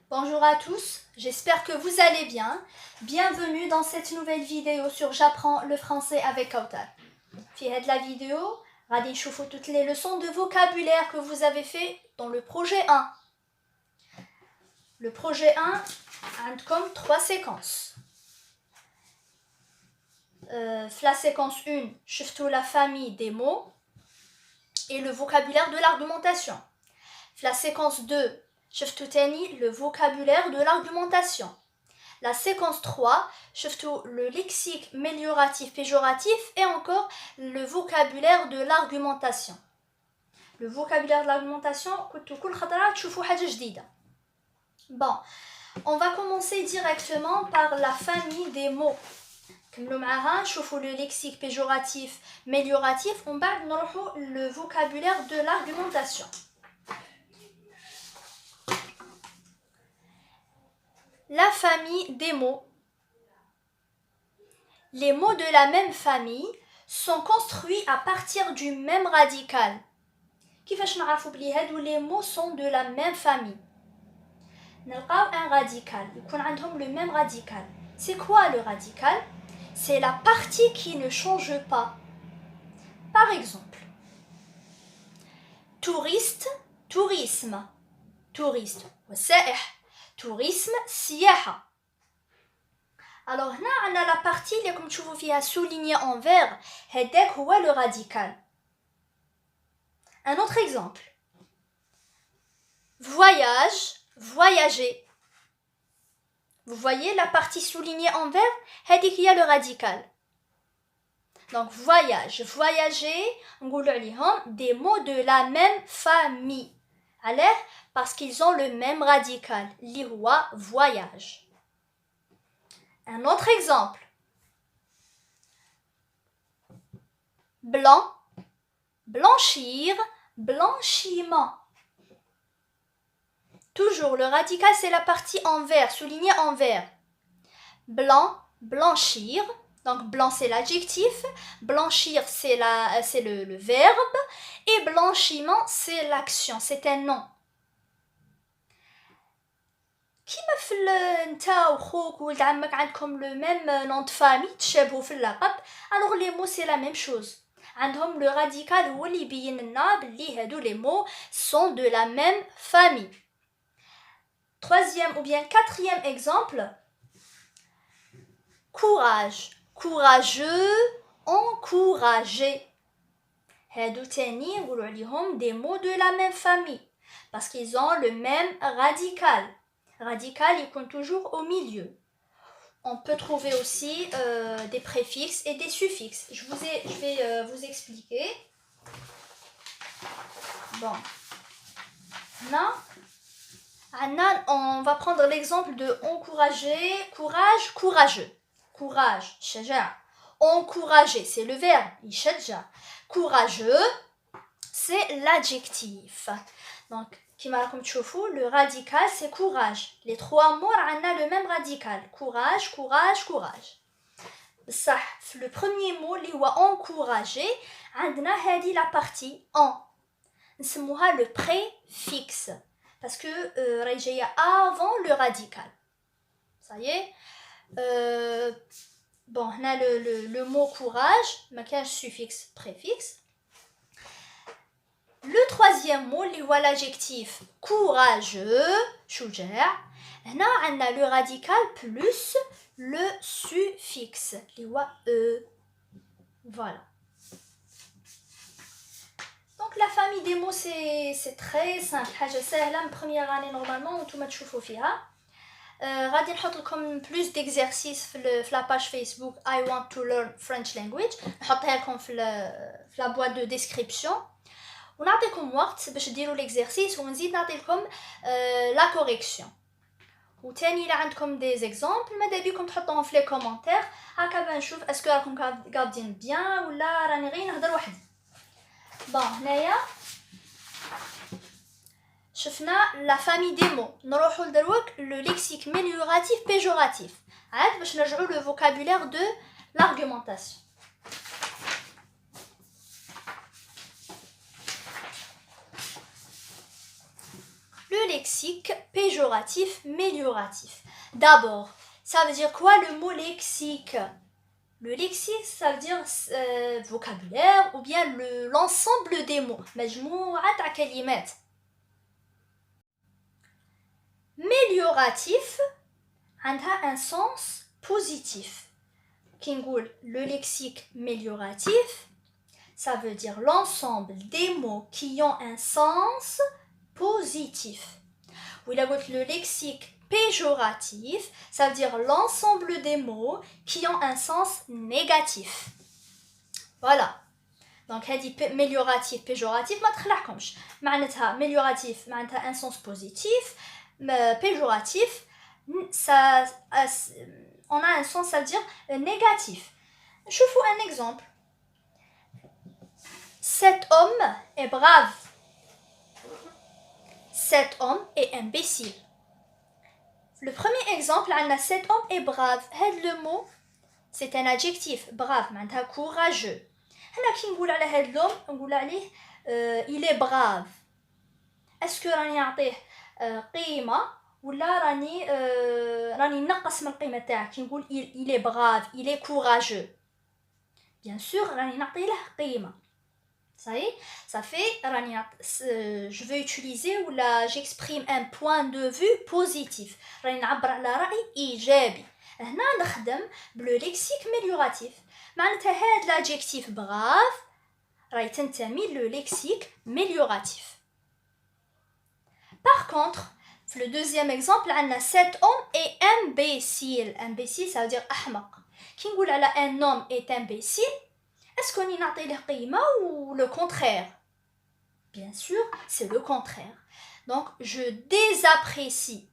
Bonjour à tous, j'espère que vous allez bien. Bienvenue dans cette nouvelle vidéo sur J'apprends le français avec Kautar. Fi cette la vidéo, غادي نشوفوا toutes les leçons de vocabulaire que vous avez fait dans le projet 1. Le projet 1 a comme 3 séquences. La séquence 1, شفتوا la famille des mots et le vocabulaire de l'argumentation. La séquence 2, شفتوا تاني le vocabulaire de l'argumentation. La séquence 3, شفتوا le lexique mélioratif péjoratif et encore le vocabulaire de l'argumentation. Le vocabulaire de l'argumentation, كنتوا كل خطرة تشوفوا حاجة جديدة. Bon, on va commencer directement par la famille des mots. نكملوا معاها نشوفوا le lexique péjoratif mélioratif ومن بعد نروحوا le vocabulaire de l'argumentation. La famille des mots. Les mots de la même famille sont construits à partir du même radical. كيفاش نعرفوا بلي هادو les mots sont de la même famille؟ نلقاو un radical يكون عندهم le même radical. C'est quoi le radical? C'est la partie qui ne change pas. Par exemple, touriste, tourisme, touriste, وسائح, tourisme, سياحة. Alors هنا عندنا la partie اللي راكم تشوفوا فيها soulignée en vert, هذاك هو le radical. Un autre exemple. Voyage, voyager. Vous voyez la partie soulignée en vert, هذيك هي le radical. Donc voyage, voyager, نقولوا عليهم des mots de la même famille. Alors, parce qu'ils ont le même radical, اللي هو voyage. Un autre exemple. Blanc, blanchir, blanchiment. Toujours, le radical, c'est la partie en vert, soulignée en vert. Blanc, blanchir. Donc, blanc, c'est l'adjectif. Blanchir, c'est le verbe. Et blanchiment, c'est l'action, c'est un nom. كيما في نتا وخوك ولد عمك عندكم le même nom de famille تشابهوا في اللقب alors les mots c'est la même chose عندهم le radical هو اللي يبين لنا بلي هادو les mots sont de la même famille. Troisième ou bien quatrième exemple. Courage, courageux, encouragé. هادو تاني نقولوا عليهم des mots de la même famille parce qu'ils ont le même radical. Radical, il compte toujours au milieu. On peut trouver aussi des préfixes et des suffixes. Je vais vous expliquer. Bon. Là, on va prendre l'exemple de encourager, courage, courageux. Courage, shaja'. Encourager, c'est le verbe, yashja'. Courageux, c'est l'adjectif. Donc, le radical c'est courage. Les trois mots ont le même radical. Courage, courage, courage. Le premier mot qui est encourager, on a la partie en. On le préfixe. Parce que c'est avant le radical. Ça y est. Bon, on a le mot courage, mais un suffixe, préfixe. Le troisième mot, l'adjectif courageux, شجاع. هنا عندنا le radical plus le suffixe, e. Voilà. Donc la famille des mots c'est très simple. حاجة سهلة من première année normalement وانتم تشوفوا فيها. غادي نحط لكم plus d'exercices في la page Facebook I want to learn French language. نحطها لكم في la boîte de description. ونعطيكم وقت باش ديروا l'exercice ونزيد نعطيكم la correction. وتاني إلا عندكم des exemples ماذا بيكم تحطوهم في les commentaires هكا بنشوف اسكو راكم قاعدين بيان ولا راني غير نهضر وحدي. بون هنايا شفنا la famille des mots. نروحوا لدروك le lexique mélioratif péjoratif. عاد باش نرجعوا le vocabulaire de l'argumentation. Le lexique péjoratif mélioratif. D'abord, ça veut dire quoi le mot lexique? Le lexique, ça veut dire vocabulaire ou bien l'ensemble des mots. مجموعة كلمات. Mélioratif a un sens positif. Le lexique mélioratif, ça veut dire l'ensemble des mots qui ont un sens positif. Le lexique péjoratif, ça veut dire l'ensemble des mots qui ont un sens négatif. Voilà. Donc, mélioratif, péjoratif, ما تخلعكمش. معناتها mélioratif, معناتها un sens positif, péjoratif, ça, on a un sens, ça veut dire négatif. Je vous un exemple. Cet homme est brave. Cet homme est imbécile. Le premier exemple, cet homme est brave. Le mot, c'est un adjectif. Brave, معناتها courageux. هنا كي نقول على هاد اليوم نقول عليه il est brave. Est-ce que راني نعطيه قيمة ولا راني نقص من القيمة تاعه كي نقول il est brave, il est courageux. Bien sûr راني نعطي له قيمة. Ça fait je veux utiliser ou là j'exprime un point de vue positif. راني نعبر على رأي إيجابي. هنا نخدم باللكسيك ميليوراتيف. معناتها هاد l'adjectif brave راهي تنتمي للlexique mélioratif. Par contre, le deuxième exemple, cet homme est imbécile. Imbécile, ça veut dire أحمق. كي نقول على un homme est imbécile, est-ce qu'on y نعطي له قيمة ou le contraire? Bien sûr, c'est le contraire. Donc, je désapprécie.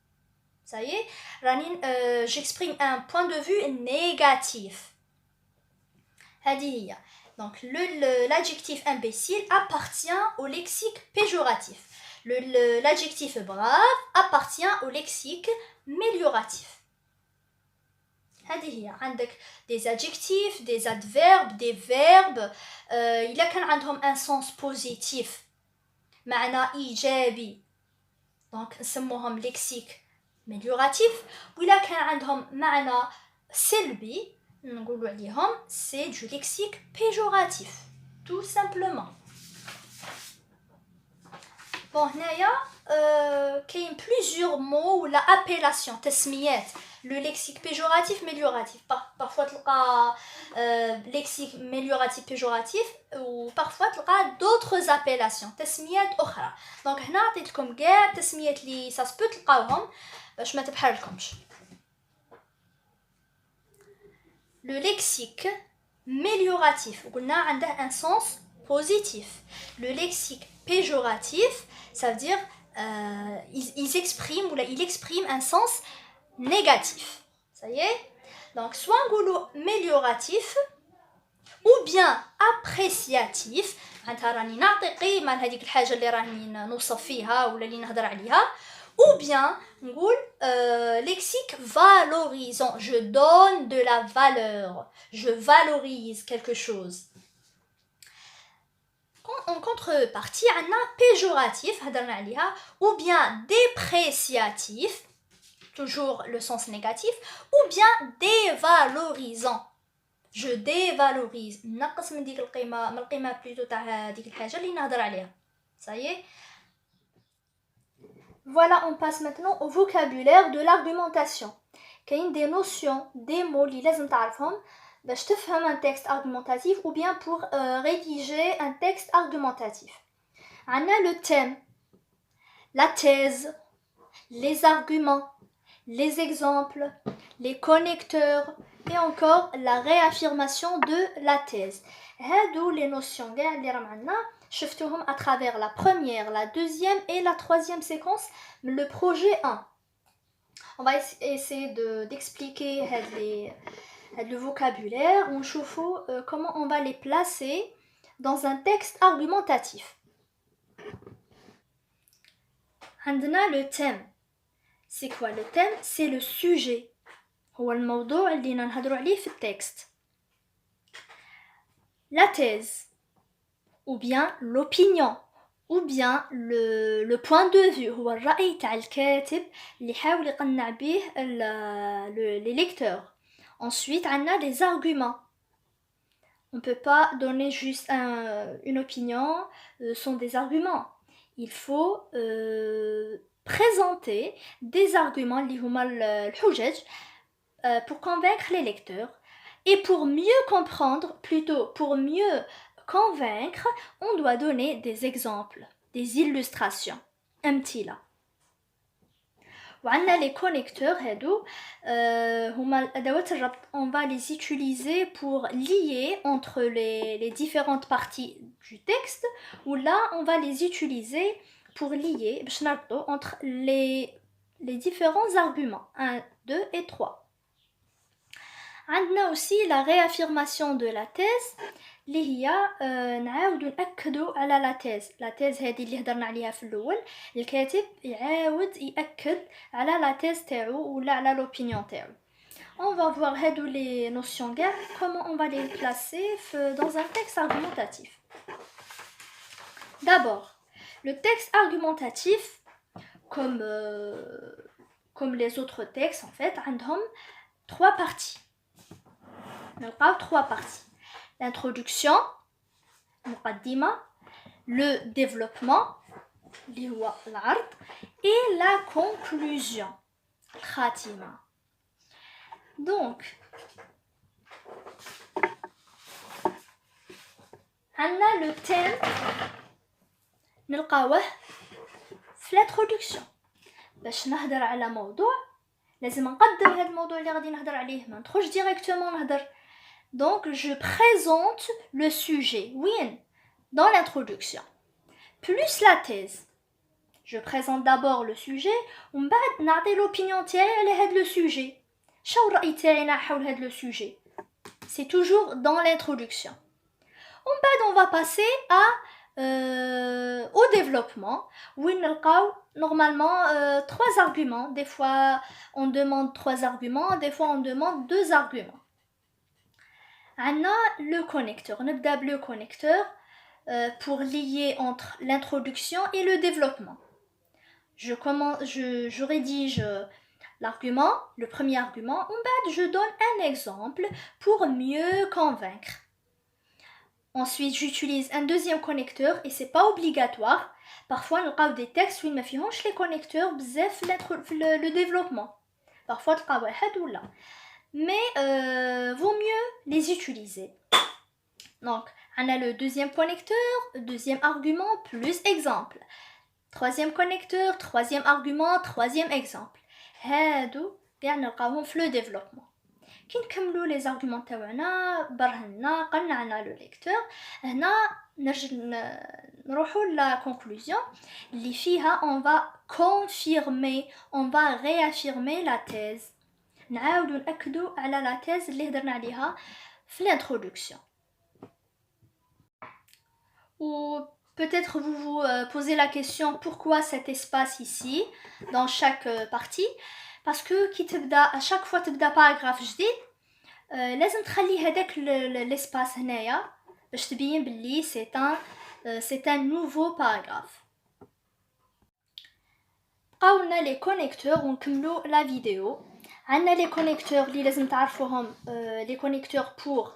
Ça y est, j'exprime un point de vue négatif. Donc, l'adjectif imbécile appartient au lexique péjoratif. L'adjectif brave appartient au lexique mélioratif. عندك des adjectifs, des adverbes, des verbes. إلا كان عندهم un sens positif معنى إيجابي donc نسموهم lexique mélioratif. وإلا كان عندهم معنى سلبي نقولوا عليهم c'est du lexique péjoratif tout simplement. Bon, هنايا كاين plusieurs mots ou la appellation تسميات le lexique péjoratif mélioratif. Parfois تلقى lexique mélioratif péjoratif ou parfois تلقى d'autres appellations تسميات أخرى. Donc هنا عطيتكم كاع التسميات اللي ça se peut تلقاوهم باش ما تبحرلكمش. Le lexique mélioratif قلنا عنده un sens positif. Le lexique péjoratif, ça veut dire il exprime un sens négatif. Ça y est? Donc soit نقولوا mélioratif ou bien appréciatif. معناتها راني نعطي قيمة لهذيك الحاجة اللي راني نوصف فيها ولا اللي نهضر عليها. Ou bien نقول lexique valorisant. Je donne de la valeur. Je valorise quelque chose. En contrepartie, on a péjoratif, ou bien dépréciatif, toujours le sens négatif, ou bien dévalorisant. Je dévalorise. نقص من ديك القيمة من القيمة بلوتو تاع ديك الحاجة اللي نهضر عليها. Ça y est. Voilà, on passe maintenant au vocabulaire de l'argumentation. كاين des notions, des mots اللي لازم تعرفهم باش تفهم un texte argumentatif ou bien pour rédiger un texte argumentatif. On a le thème, la thèse, les arguments, les exemples, les connecteurs et encore la réaffirmation de la thèse. هادو les notions اللي راهم عندنا شفتوهم à travers la première, la deuxième et la troisième séquence, le projet 1. On va essayer d'expliquer le vocabulaire. On chauffe comment on va les placer dans un texte argumentatif. عندنا le thème. C'est quoi le thème? C'est le sujet. هو الموضوع اللي نهضروا عليه في التكست. La thèse ou bien l'opinion. ou bien le point de vue هو الرأي تاع الكاتب اللي يحاول يقنع به les lecteurs. Ensuite on a les arguments. On ne peut pas donner juste une opinion sans des arguments. Il faut présenter des arguments اللي هما الحجج pour convaincre les lecteurs. Et pour mieux comprendre, plutôt pour mieux convaincre, on doit donner des exemples, des illustrations. أمثلة. وعندنا les connecteurs هادو هما الأدوات الربط. On va les utiliser pour lier entre les différentes parties du texte, ou là on va les utiliser pour lier باش نربطو entre les différents arguments 1, 2 et 3. عندنا aussi la réaffirmation de la thèse اللي هي نعاودو نأكدو على لا تيز هذه اللي هضرنا عليها في الأول. الكاتب يعاود يأكد على لا تيز تاعو ولا على l'opinion تاعو. On va voir هادو les notions كاع comment on va les placer dans un texte argumentatif. D'abord, le texte argumentatif comme les autres textes en fait عندهم 3 parties. نلقاو 3 parties. L'introduction, le développement, et la conclusion, khatima. Donc, on a le thème, نلقاوه في l'introduction. باش نهدر على موضوع لازم نقدم هذا الموضوع اللي غادي نهدر عليه، ما ندخلش ديريكتومون نهدر. Donc, je présente le sujet, oui, dans l'introduction. Plus la thèse. Je présente d'abord le sujet, ومن بعد نعطي l'opinion تاعي على هذا le sujet. شنو الرأي تاعنا حول هذا le sujet. C'est toujours dans l'introduction. ومن بعد on va passer au développement, où il نلقاو normalement 3 arguments. Des fois on demande 3 arguments, des fois on demande 2 arguments. On a le connecteur. On a le connecteur pour lier entre l'introduction et le développement. Je rédige l'argument, le premier argument. En bas, je donne un exemple pour mieux convaincre. Ensuite, j'utilise un deuxième connecteur et c'est pas obligatoire. Parfois, on a des textes où il me font les connecteurs bzef le développement. Parfois, on a واحد ولا. Mais vaut mieux les utiliser. Donc, on a le deuxième connecteur, deuxième argument, plus exemple. Troisième connecteur, troisième argument, troisième exemple. هادو كاع نلقاوهم في le développement. كي نكملو les arguments تاعنا برهنا قنعنا le lecteur هنا نروحو la conclusion اللي فيها on va confirmer, on va réaffirmer la thèse. نعاودو نأكدو على لا thèse اللي هضرنا عليها في l'introduction. Ou peut-être vous vous posez la question pourquoi cet espace ici dans chaque partie, parce que كي تبدا à chaque fois تبدا paragraphe جديد لازم تخلي هذاك l'espace هنايا باش تبين باللي c'est un nouveau paragraphe. بقاولنا les connecteurs ونكملو la vidéo. عندنا les connecteurs اللي لازم تعرفوهم les connecteurs pour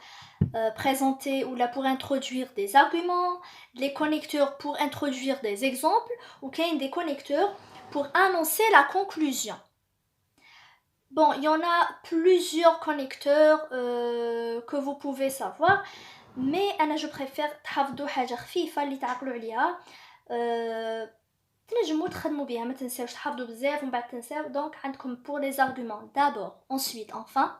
présenter ou là pour introduire des arguments, les connecteurs pour introduire des exemples ou des connecteurs pour annoncer la conclusion. Bon, il y en a plusieurs connecteurs que vous pouvez savoir, mais je préfère تحفظوا حاجة خفيفة اللي تعقلوا عليها تنجموا تخدموا بها ما تنساوش تحفظوا بزاف ومن بعد تنساو. Donc عندكم pour les arguments d'abord, ensuite, enfin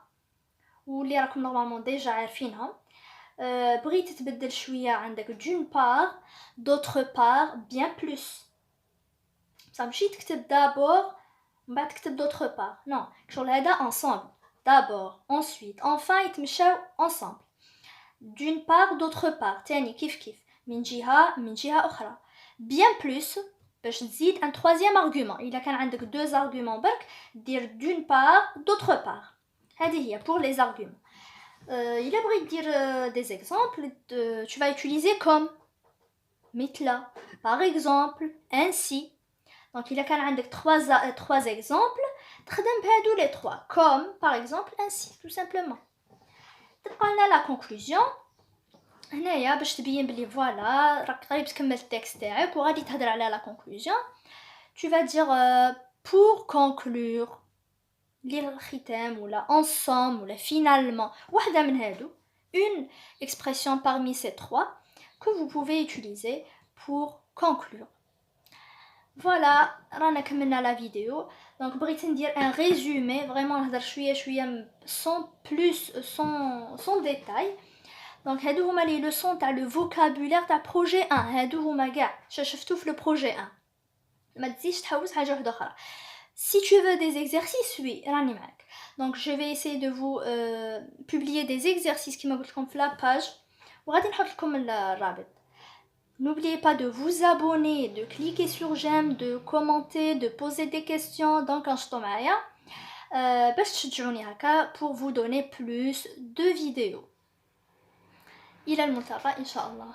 واللي راكم نورمالمون ديجا عارفينها. بغيت تبدل شويه عندك d'une part, d'autre part, bien plus. بصح ماشي تكتب d'abord من بعد تكتب d'autre part. non, شغل هذا ensemble. d'abord, ensuite, enfin يتمشاو ensemble. d'une part, d'autre part. تاني كيف من جهه اخرى. bien plus باش تزيد un troisième argument. إلا كان عندك 2 arguments برك دير d'une part, d'autre part. هذه هي pour les arguments. Il a besoin de dire des exemples, tu vas utiliser comme مثل par exemple ainsi. Donc il y a quand même trois exemples تخدم بهادو les trois comme par exemple ainsi tout simplement. تبقى لنا la conclusion. هنايا باش تبين بلي فوالا راك قريب تكمل التكست تاعك وغادي تهضر على la conclusion. Tu vas dire pour conclure للختام ولا ensemble ولا finalement واحدة من هادو. Une expression parmi ces trois que vous pouvez utiliser pour conclure. Voilà, رانا كملنا la vidéo. Donc بغيت ندير un résumé vraiment نهضر شوية sans plus sans détail. Donc هادو هما les leçons تاع le vocabulaire تاع projet 1. هادو هما كاع شفتو في le projet 1. ما تزيدش تحوس حاجة واحدة أخرى. Si tu veux des exercices, oui, راني معاك. Donc je vais essayer de vous publier des exercices كيما قلت لكم في la page وغادي نحط لكم الرابط. N'oubliez pas de vous abonner, de cliquer sur j'aime, de commenter, de poser des questions. Donc انشطوا معايا باش تشجعوني هكا pour vous donner plus de vidéos. إلى الملتقى إن شاء الله.